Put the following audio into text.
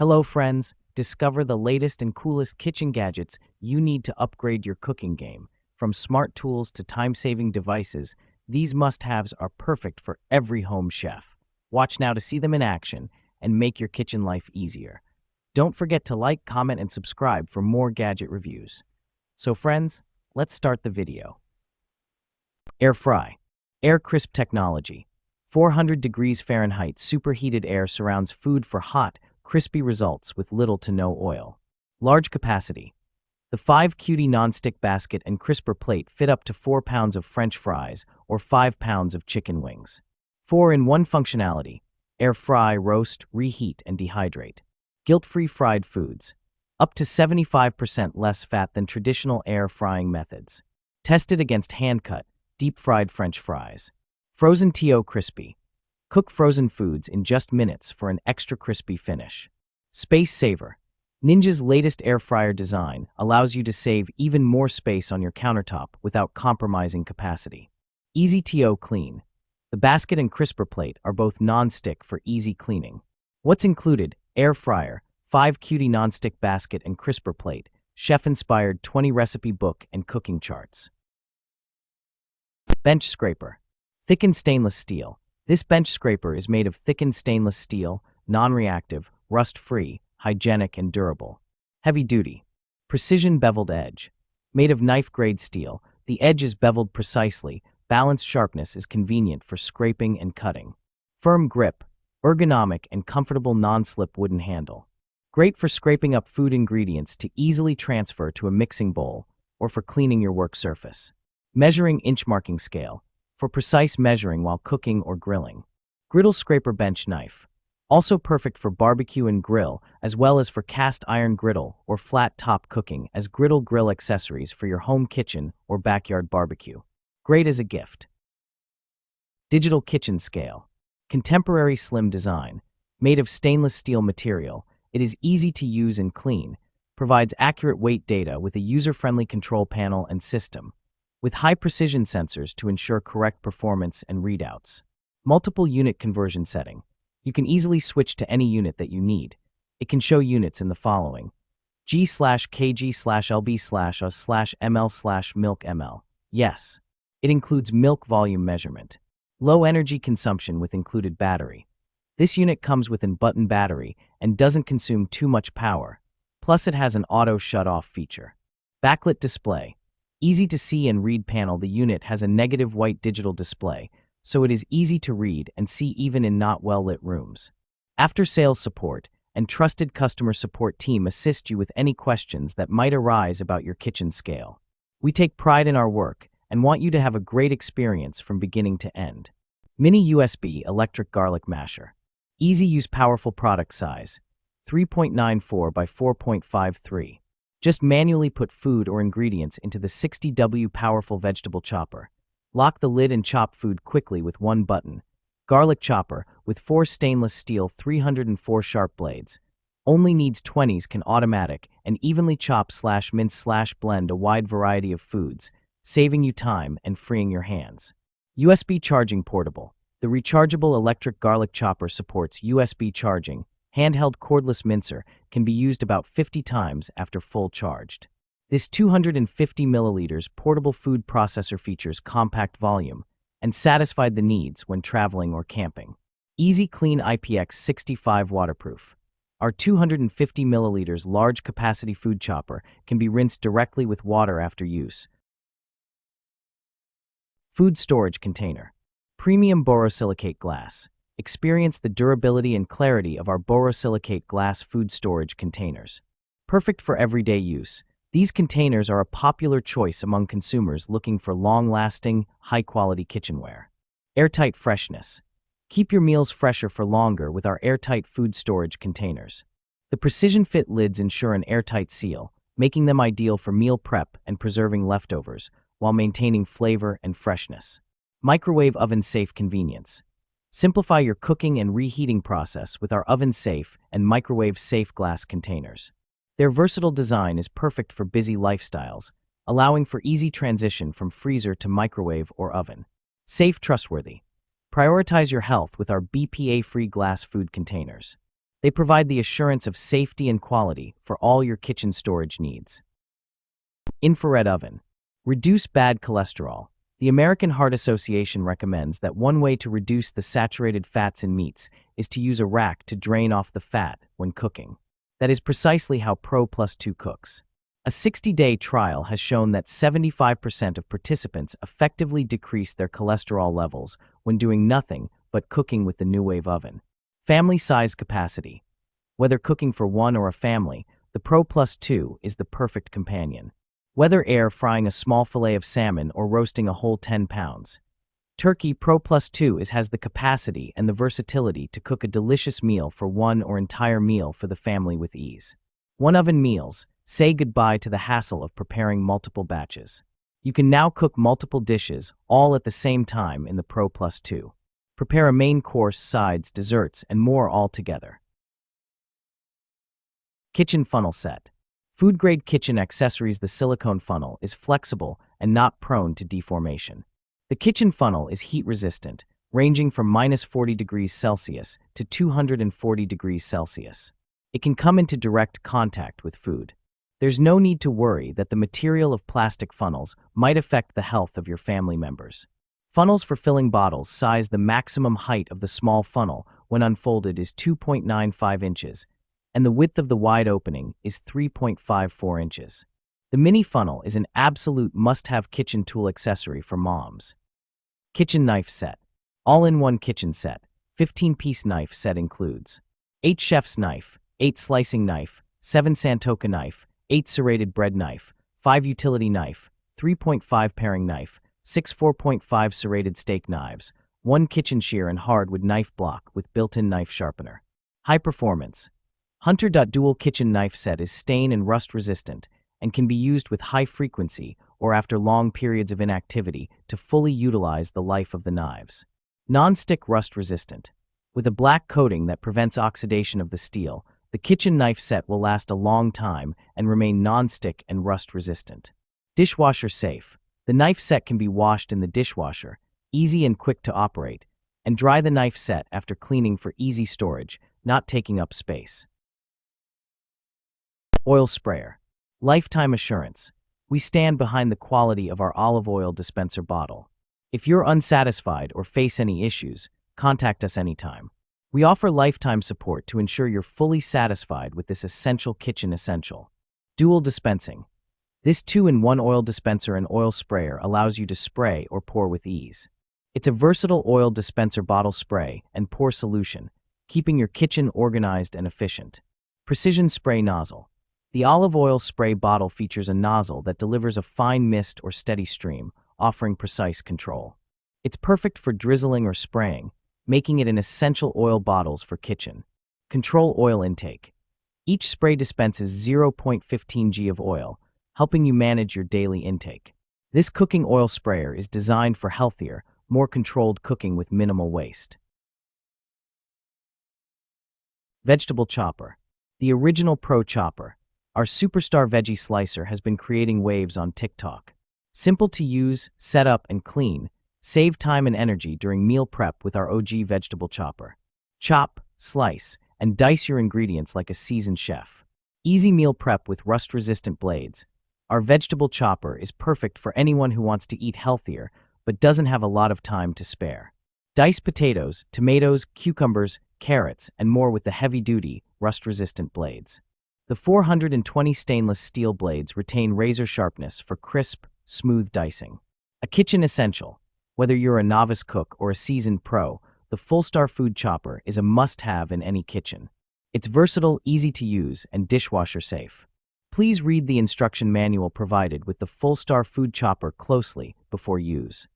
Hello, friends. Discover the latest and coolest kitchen gadgets you need to upgrade your cooking game. From smart tools to time-saving devices, these must-haves are perfect for every home chef. Watch now to see them in action and make your kitchen life easier. Don't forget to like, comment, and subscribe for more gadget reviews. So, friends, let's start the video. Air Fry. Air Crisp technology. 400 degrees Fahrenheit superheated air surrounds food for hot, crispy results with little to no oil. Large capacity. The 5-cutie non-stick basket and crisper plate fit up to 4 pounds of French fries or 5 pounds of chicken wings. 4-in-1 functionality. Air fry, roast, reheat, and dehydrate. Guilt-free fried foods. Up to 75% less fat than traditional air frying methods. Tested against hand-cut, deep-fried French fries. Frozen TO crispy. Cook frozen foods in just minutes for an extra crispy finish. Space saver. Ninja's latest air fryer design allows you to save even more space on your countertop without compromising capacity. Easy TO clean. The basket and crisper plate are both non-stick for easy cleaning. What's included? Air fryer, 5-cutie non-stick basket and crisper plate, chef-inspired 20-recipe book and cooking charts. Bench scraper. Thickened stainless steel. This bench scraper is made of thickened stainless steel, non-reactive, rust-free, hygienic, and durable. Heavy duty. Precision beveled edge. Made of knife-grade steel, the edge is beveled precisely. Balanced sharpness is convenient for scraping and cutting. Firm grip. Ergonomic and comfortable non-slip wooden handle. Great for scraping up food ingredients to easily transfer to a mixing bowl or for cleaning your work surface. Measuring inch marking scale. For precise measuring while cooking or grilling. Griddle scraper bench knife. Also perfect for barbecue and grill, as well as for cast iron griddle or flat top cooking as griddle grill accessories for your home kitchen or backyard barbecue. Great as a gift. Digital kitchen scale. Contemporary slim design. Made of stainless steel material, it is easy to use and clean. Provides accurate weight data with a user-friendly control panel and system. With high-precision sensors to ensure correct performance and readouts. Multiple unit conversion setting. You can easily switch to any unit that you need. It can show units in the following. G/kg/lb/us/ml/milk ml. Yes. It includes milk volume measurement. Low energy consumption with included battery. This unit comes with an button battery and doesn't consume too much power. Plus it has an auto shut-off feature. Backlit display. Easy to see and read panel. The unit has a negative white digital display, so it is easy to read and see even in not well-lit rooms. After-sales support and trusted customer support team assist you with any questions that might arise about your kitchen scale. We take pride in our work and want you to have a great experience from beginning to end. Mini USB electric garlic masher. Easy use, powerful product size. 3.94 by 4.53. Just manually put food or ingredients into the 60W powerful vegetable chopper. Lock the lid and chop food quickly with one button. Garlic chopper with 4 stainless steel 304 sharp blades. Only needs 20s, can automatic and evenly chop/mince/blend a wide variety of foods, saving you time and freeing your hands. USB charging portable. The rechargeable electric garlic chopper supports USB charging. Handheld cordless mincer can be used about 50 times after full charged. This 250 milliliters portable food processor features compact volume and satisfied the needs when traveling or camping. Easy clean IPX65 waterproof. Our 250 milliliters large capacity food chopper can be rinsed directly with water after use. Food storage container. Premium borosilicate glass. Experience the durability and clarity of our borosilicate glass food storage containers. Perfect for everyday use, these containers are a popular choice among consumers looking for long-lasting, high-quality kitchenware. Airtight freshness. Keep your meals fresher for longer with our airtight food storage containers. The precision-fit lids ensure an airtight seal, making them ideal for meal prep and preserving leftovers, while maintaining flavor and freshness. Microwave oven-safe convenience. Simplify your cooking and reheating process with our oven-safe and microwave-safe glass containers. Their versatile design is perfect for busy lifestyles, allowing for easy transition from freezer to microwave or oven. Safe, trustworthy. Prioritize your health with our BPA-free glass food containers. They provide the assurance of safety and quality for all your kitchen storage needs. Infrared oven. Reduce bad cholesterol. The American Heart Association recommends that one way to reduce the saturated fats in meats is to use a rack to drain off the fat when cooking. That is precisely how Pro Plus 2 cooks. A 60-day trial has shown that 75% of participants effectively decreased their cholesterol levels when doing nothing but cooking with the New Wave oven. Family size capacity. Whether cooking for one or a family, the Pro Plus 2 is the perfect companion. Whether air frying a small fillet of salmon or roasting a whole 10 pounds. Turkey Pro Plus 2 has the capacity and the versatility to cook a delicious meal for one or entire meal for the family with ease. One oven meals. Say goodbye to the hassle of preparing multiple batches. You can now cook multiple dishes all at the same time in the Pro Plus 2. Prepare a main course, sides, desserts, and more all together. Kitchen funnel set. Food-grade kitchen accessories. The silicone funnel is flexible and not prone to deformation. The kitchen funnel is heat-resistant, ranging from -40 degrees Celsius to 240 degrees Celsius. It can come into direct contact with food. There's no need to worry that the material of plastic funnels might affect the health of your family members. Funnels for filling bottles. Size. The maximum height of the small funnel when unfolded is 2.95 inches, and the width of the wide opening is 3.54 inches. The mini funnel is an absolute must-have kitchen tool accessory for moms. Kitchen knife set. All-in-one kitchen set. 15-piece knife set includes 8 chef's knife, 8 slicing knife, 7 Santoka knife, 8 serrated bread knife, 5 utility knife, 3.5 paring knife, 6 4.5 serrated steak knives, 1 kitchen shear and hardwood knife block with built-in knife sharpener. High performance. Hunter Dual Kitchen Knife Set is stain and rust resistant and can be used with high frequency or after long periods of inactivity to fully utilize the life of the knives. Non-stick rust resistant. With a black coating that prevents oxidation of the steel, the kitchen knife set will last a long time and remain non-stick and rust resistant. Dishwasher safe. The knife set can be washed in the dishwasher, easy and quick to operate, and dry the knife set after cleaning for easy storage, not taking up space. Oil sprayer. Lifetime assurance. We stand behind the quality of our olive oil dispenser bottle. If you're unsatisfied or face any issues, contact us anytime. We offer lifetime support to ensure you're fully satisfied with this essential kitchen essential. Dual dispensing. This 2-in-1 oil dispenser and oil sprayer allows you to spray or pour with ease. It's a versatile oil dispenser bottle spray and pour solution, keeping your kitchen organized and efficient. Precision spray nozzle. The olive oil spray bottle features a nozzle that delivers a fine mist or steady stream, offering precise control. It's perfect for drizzling or spraying, making it an essential oil bottles for kitchen. Control oil intake. Each spray dispenses 0.15 g of oil, helping you manage your daily intake. This cooking oil sprayer is designed for healthier, more controlled cooking with minimal waste. Vegetable chopper. The original Pro Chopper, our superstar veggie slicer, has been creating waves on TikTok. Simple to use, set up, and clean. Save time and energy during meal prep with our OG vegetable chopper. Chop, slice, and dice your ingredients like a seasoned chef. Easy meal prep with rust-resistant blades. Our vegetable chopper is perfect for anyone who wants to eat healthier but doesn't have a lot of time to spare. Dice potatoes, tomatoes, cucumbers, carrots, and more with the heavy-duty, rust-resistant blades. The 420 stainless steel blades retain razor sharpness for crisp, smooth dicing. A kitchen essential. Whether you're a novice cook or a seasoned pro, the Full-Star Food Chopper is a must-have in any kitchen. It's versatile, easy to use, and dishwasher safe. Please read the instruction manual provided with the Full-Star Food Chopper closely before use.